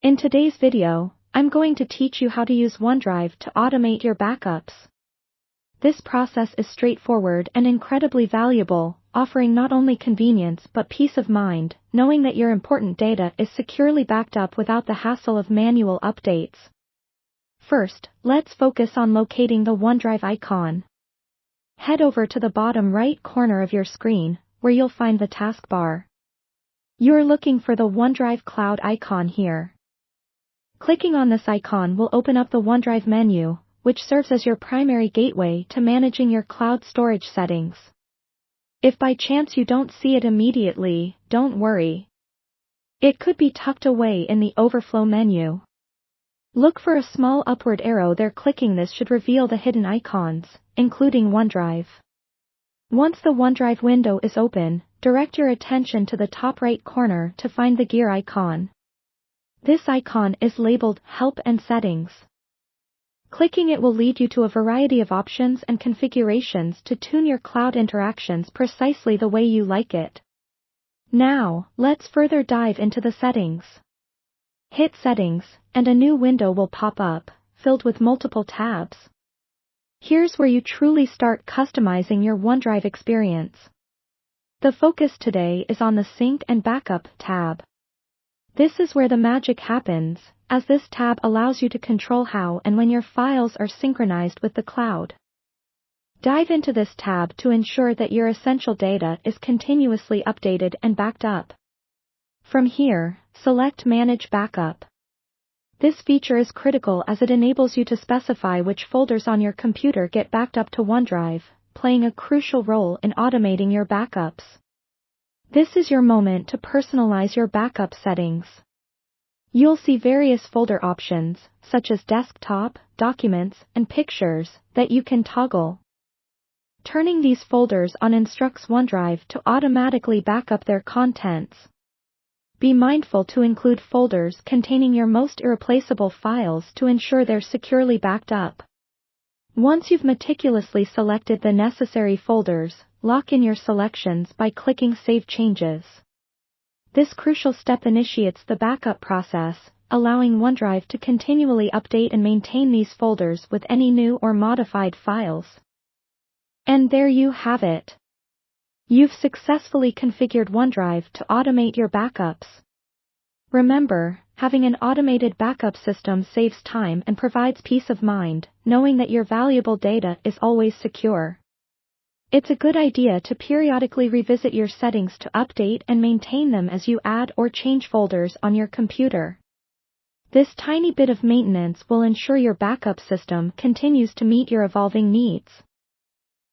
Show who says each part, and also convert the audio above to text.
Speaker 1: In today's video, I'm going to teach you how to use OneDrive to automate your backups. This process is straightforward and incredibly valuable, offering not only convenience but peace of mind, knowing that your important data is securely backed up without the hassle of manual updates. First, let's focus on locating the OneDrive icon. Head over to the bottom right corner of your screen, where you'll find the taskbar. You're looking for the OneDrive Cloud icon here. Clicking on this icon will open up the OneDrive menu, which serves as your primary gateway to managing your cloud storage settings. If by chance you don't see it immediately, don't worry. It could be tucked away in the overflow menu. Look for a small upward arrow there. Clicking this should reveal the hidden icons, including OneDrive. Once the OneDrive window is open, direct your attention to the top right corner to find the gear icon. This icon is labeled Help and Settings. Clicking it will lead you to a variety of options and configurations to tune your cloud interactions precisely the way you like it. Now, let's further dive into the settings. Hit Settings, and a new window will pop up, filled with multiple tabs. Here's where you truly start customizing your OneDrive experience. The focus today is on the Sync and Backup tab. This is where the magic happens, as this tab allows you to control how and when your files are synchronized with the cloud. Dive into this tab to ensure that your essential data is continuously updated and backed up. From here, select Manage Backup. This feature is critical as it enables you to specify which folders on your computer get backed up to OneDrive, playing a crucial role in automating your backups. This is your moment to personalize your backup settings. You'll see various folder options, such as Desktop, Documents, and Pictures, that you can toggle. Turning these folders on instructs OneDrive to automatically back up their contents. Be mindful to include folders containing your most irreplaceable files to ensure they're securely backed up. Once you've meticulously selected the necessary folders, lock in your selections by clicking Save Changes. This crucial step initiates the backup process, allowing OneDrive to continually update and maintain these folders with any new or modified files. And there you have it. You've successfully configured OneDrive to automate your backups. Remember, having an automated backup system saves time and provides peace of mind, knowing that your valuable data is always secure. It's a good idea to periodically revisit your settings to update and maintain them as you add or change folders on your computer. This tiny bit of maintenance will ensure your backup system continues to meet your evolving needs.